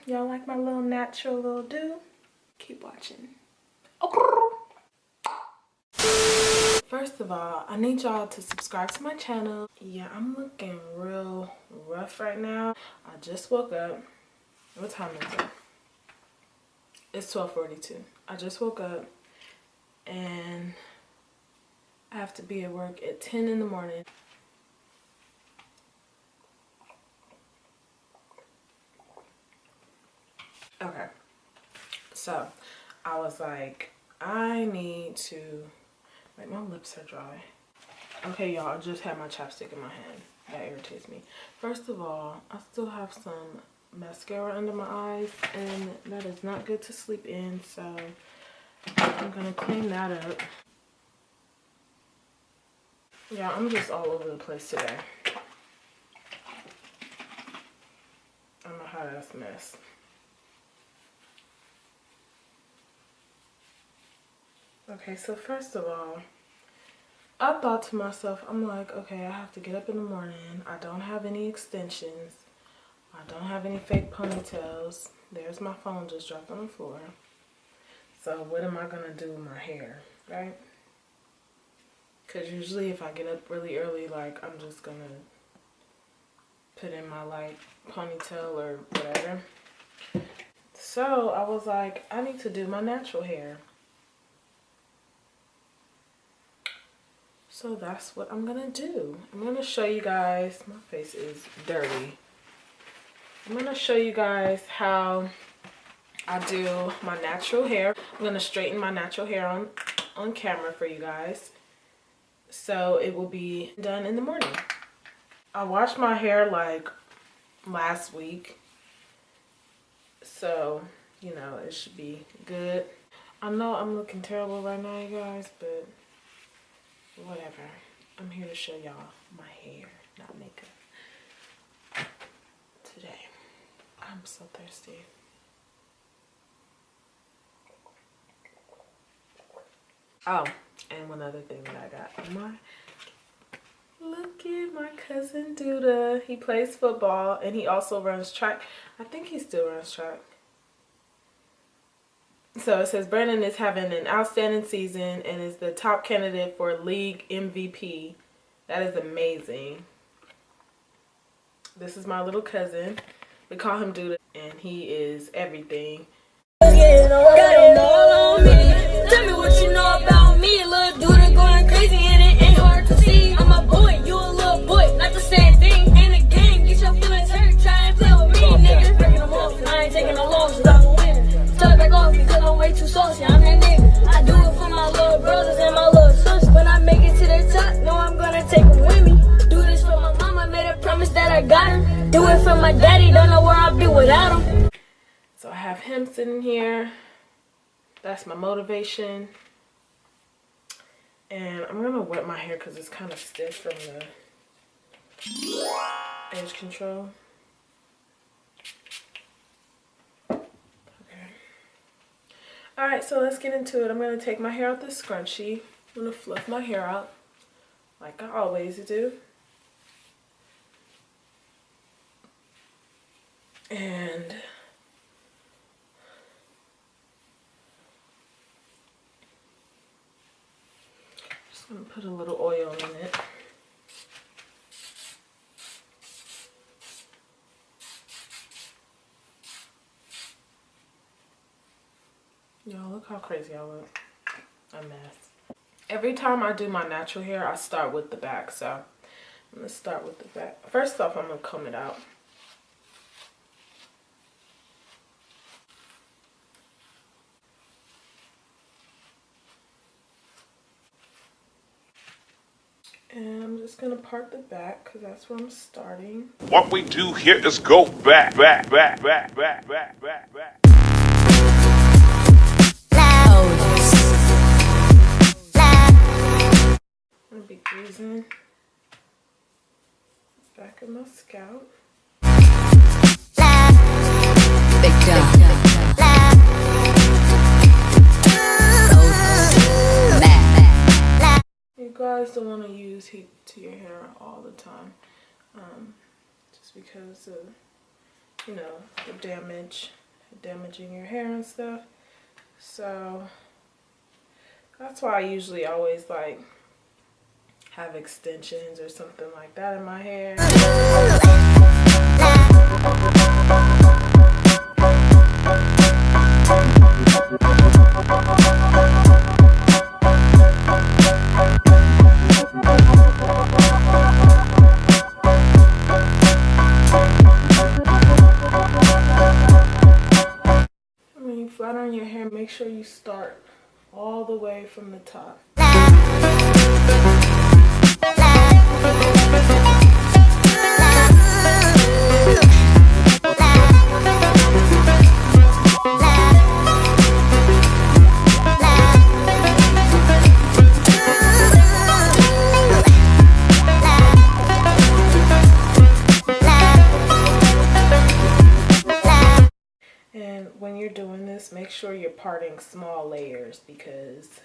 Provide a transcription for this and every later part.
Y'all like my little natural little do? Keep watching. First of all, I need y'all to subscribe to my channel. Yeah, I'm looking real rough right now. I just woke up. What time is it? It's 12:42. I just woke up and I have to be at work at 10 in the morning. Okay, so I was like, I need to, like, my lips are dry. Okay, y'all, I just had my chapstick in my hand. That irritates me. First of all, I still have some mascara under my eyes, and that is not good to sleep in, so I'm gonna clean that up. Yeah, I'm just all over the place today. I'm a hot ass mess. Okay, so first of all, I thought to myself, I'm like, okay, I have to get up in the morning. I don't have any extensions. I don't have any fake ponytails. There's my phone just dropped on the floor. So what am I gonna do with my hair, right? Because usually if I get up really early, like, I'm just gonna put in my, like, ponytail or whatever. So I was like, I need to do my natural hair. So that's what I'm gonna do. I'm gonna show you guys, my face is dirty. I'm gonna show you guys how I do my natural hair. I'm gonna straighten my natural hair on camera for you guys. So it will be done in the morning. I washed my hair like last week. So, you know, it should be good. I know I'm looking terrible right now, you guys, but whatever. I'm here to show y'all my hair, not makeup. Today. I'm so thirsty. Oh, and one other thing that I got. Look at my cousin Duda. He plays football and he also runs track. I think he still runs track. So it says Brandon is having an outstanding season and is the top candidate for league MVP. That is amazing. This is my little cousin. We call him Duda and he is everything. Got them all on me. Tell me what you know about me. Little Duda going crazy and it ain't hard to see. I'm a boy, you a little boy, not the same thing. In the game, get your feelings hurt, try and play with me. Niggas breaking them off, I ain't taking no losses, I'm a winner. Tell it back off because I'm way too saucy, I'm that nigga. I do it for my little brothers and my little sisters. When I make it to the top, know I'm gonna take them with me. Do this for my mama, made a promise that I got her. Do it for my daddy, don't know where I'll be without him. So I have him sitting here. That's my motivation. And I'm going to wet my hair because it's kind of stiff from the edge control. Okay. Alright, so let's get into it. I'm going to take my hair out the scrunchie. I'm going to fluff my hair out like I always do. And just gonna put a little oil in it. Y'all, look how crazy I look. A mess. Every time I do my natural hair, I start with the back. So I'm gonna start with the back. First off, I'm gonna comb it out. And I'm just gonna part the back because that's where I'm starting. What we do here is go back. I'm gonna be greasing the back of my scalp. You guys don't want to use heat to your hair all the time, just because of you know, the damaging your hair and stuff. So that's why I usually always like have extensions or something like that in my hair. When you flat iron your hair, make sure you start all the way from the top. And when you're doing this, make sure you're parting small layers, because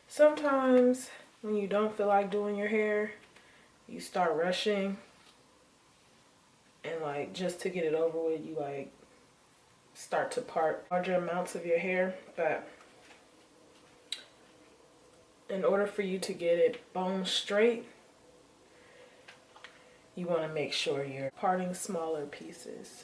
sometimes when you don't feel like doing your hair, you start rushing, and like just to get it over with, you like start to part larger amounts of your hair. But in order for you to get it bone straight, you want to make sure you're parting smaller pieces.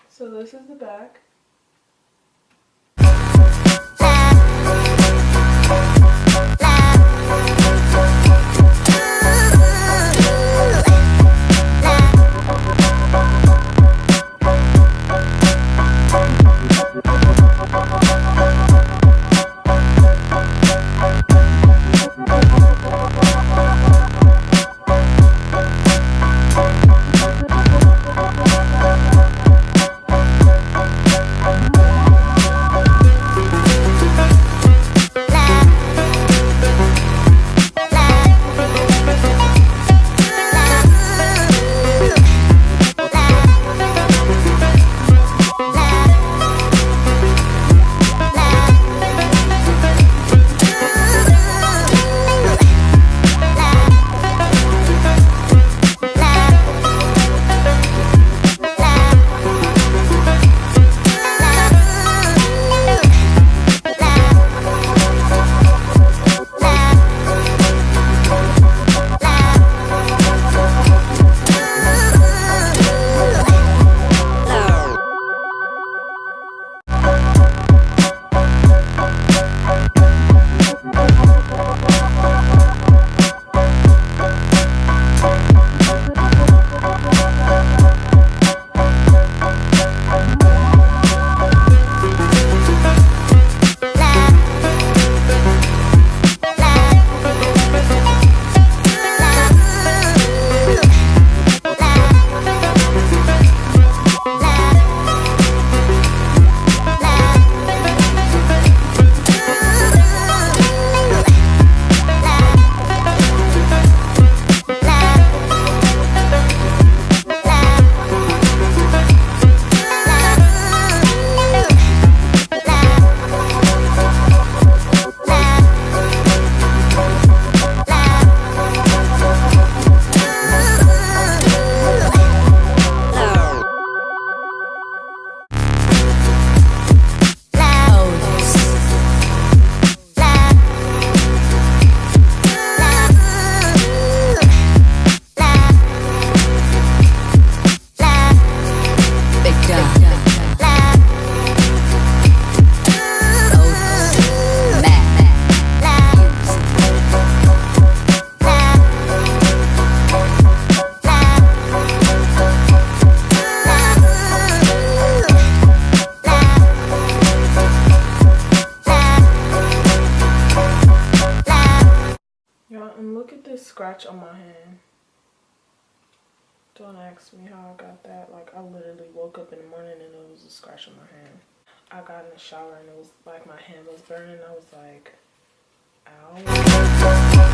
So this is the back. Scratch on my hand. Don't ask me how I got that. Like, I literally woke up in the morning and it was a scratch on my hand. I got in the shower and it was like my hand was burning. I was like, ow.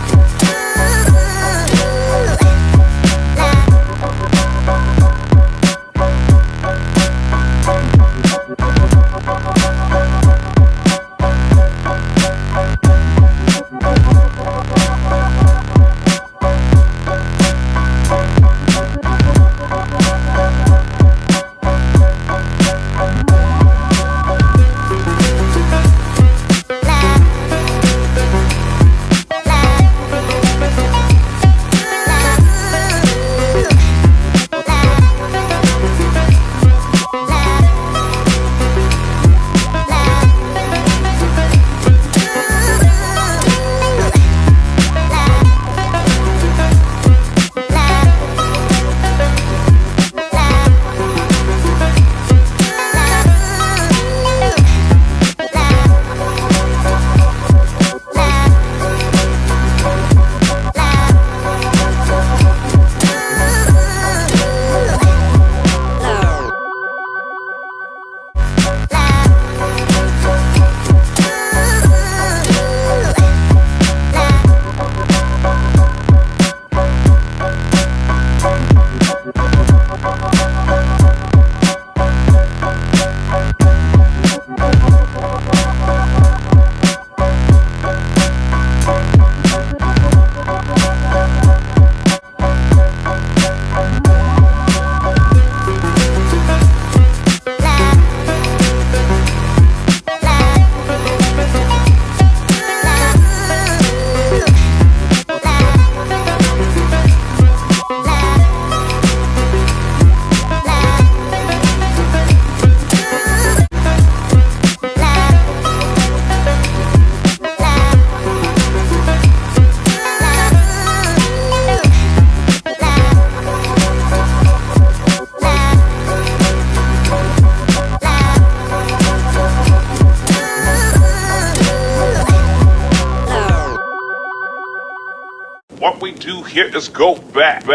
What we do here is go back.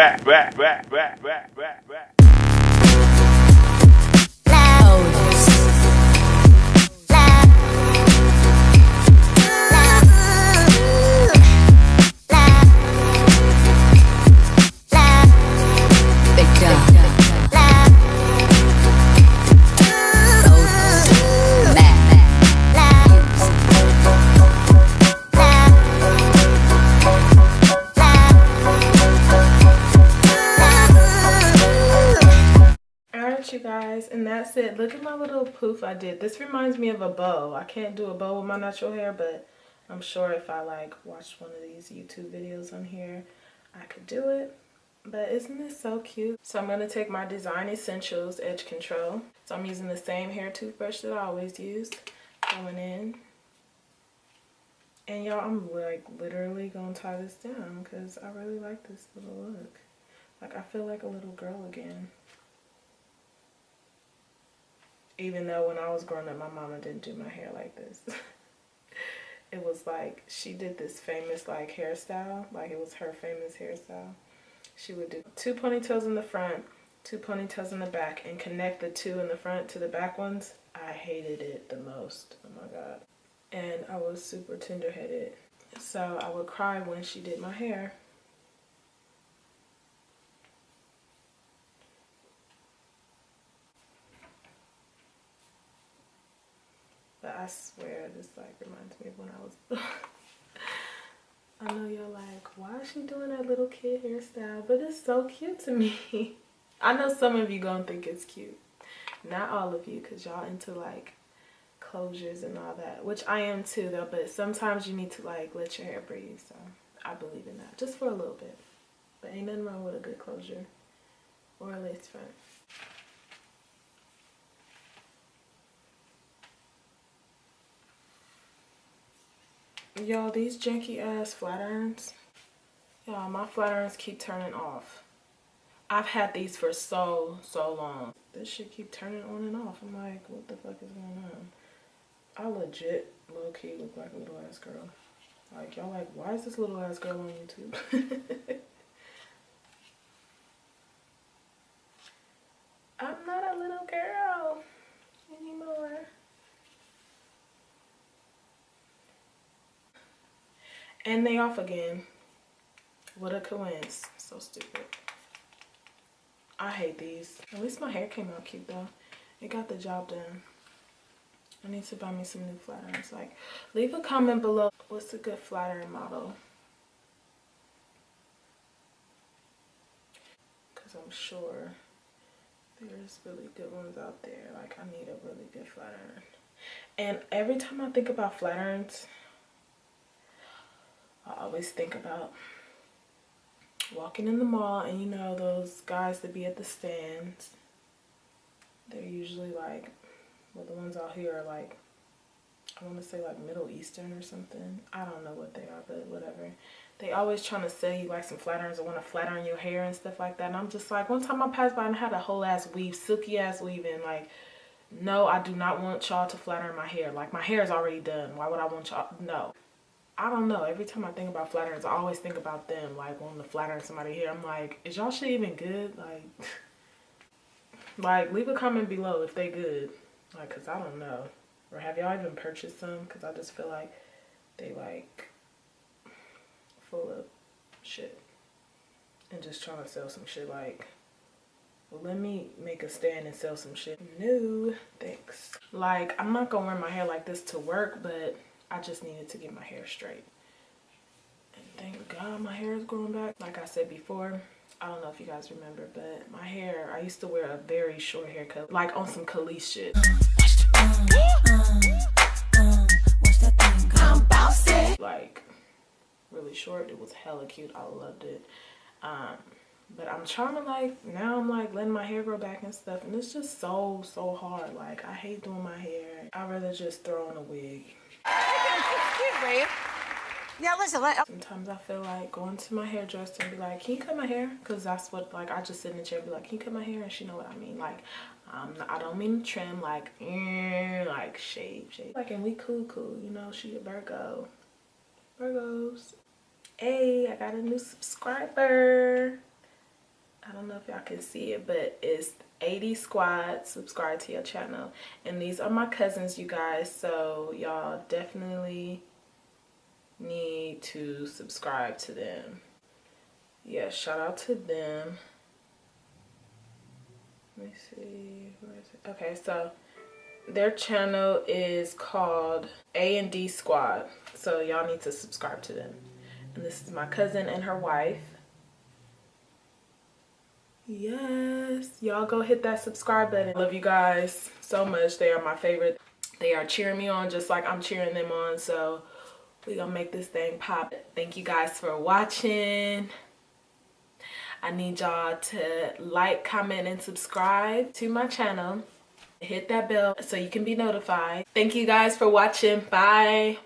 You guys, and that's it. Look at my little poof I did. This reminds me of a bow. I can't do a bow with my natural hair, but I'm sure if I like watched one of these YouTube videos on here, I could do it. But isn't this so cute? So I'm going to take my Design Essentials Edge Control. So I'm using the same hair toothbrush that I always use. Going in. And y'all, I'm like literally going to tie this down because I really like this little look. Like I feel like a little girl again. Even though when I was growing up, my mama didn't do my hair like this. It was like, she did this famous like hairstyle. Like it was her famous hairstyle. She would do 2 ponytails in the front, 2 ponytails in the back, and connect the 2 in the front to the back ones. I hated it the most. Oh my God. And I was super tender-headed. So I would cry when she did my hair. But I swear this like reminds me of when I was I know y'all like, why is she doing that little kid hairstyle? But it's so cute to me. I know some of you gonna think it's cute. Not all of you, because y'all into like closures and all that. Which I am too though, but sometimes you need to like let your hair breathe. So I believe in that. Just for a little bit. But ain't nothing wrong with a good closure. Or a lace front. Y'all, these janky ass flat irons. Y'all, my flat irons keep turning off. I've had these for so long. This shit keep turning on and off. I'm like, what the fuck is going on? I legit low-key look like a little ass girl. Like, y'all like, why is this little ass girl on YouTube? I'm not a little girl anymore. And they off again. What a coincidence. So stupid. I hate these. At least my hair came out cute though. It got the job done. I need to buy me some new flat irons. Like, leave a comment below. What's a good flat iron model? Because I'm sure there's really good ones out there. Like, I need a really good flat iron. And every time I think about flat irons, I always think about walking in the mall and you know those guys that be at the stands. They're usually like, well, the ones out here are like, I want to say like Middle Eastern or something. I don't know what they are, but whatever. They always trying to sell you like some flat irons or want to flat iron your hair and stuff like that. And I'm just like, one time I passed by and I had a whole ass weave, silky ass weave, and like, no, I do not want y'all to flat iron my hair. Like, my hair is already done. Why would I want y'all? No. I don't know. Every time I think about flat irons, I always think about them, like wanting to flat iron somebody's hair. I'm like, is y'all shit even good? Like, leave a comment below if they good. Like, cause I don't know. Or have y'all even purchased some? Cause I just feel like they like full of shit and just trying to sell some shit. Like, well, let me make a stand and sell some shit. No, thanks. Like, I'm not gonna wear my hair like this to work, but I just needed to get my hair straight. And thank God my hair is growing back. Like I said before, I don't know if you guys remember, but my hair, I used to wear a very short haircut, like on some Khalees shit. Like, really short. It was hella cute. I loved it. But I'm trying to like, now I'm like letting my hair grow back and stuff, and it's just so hard. Like, I hate doing my hair. I'd rather just throw on a wig. Yeah, listen. Sometimes I feel like going to my hairdresser and be like, can you cut my hair? Because that's what, like, I just sit in the chair and be like, can you cut my hair? And she know what I mean. Like, I don't mean trim, like shave. Like, and we cool, you know. She a Virgo. Virgos. Hey, I got a new subscriber. I don't know if y'all can see it, but it's 80 Squad subscribe to your channel. And these are my cousins, you guys, so y'all definitely need to subscribe to them. Yeah, shout out to them. Let me see, where is it? Okay, so their channel is called A&D Squad, so y'all need to subscribe to them. And this is my cousin and her wife. Yes, y'all go hit that subscribe button. I love you guys so much. They are my favorite. They are cheering me on just like I'm cheering them on, so we gonna make this thing pop. Thank you guys for watching. I need y'all to like, comment, and subscribe to my channel. Hit that bell so you can be notified. Thank you guys for watching. Bye.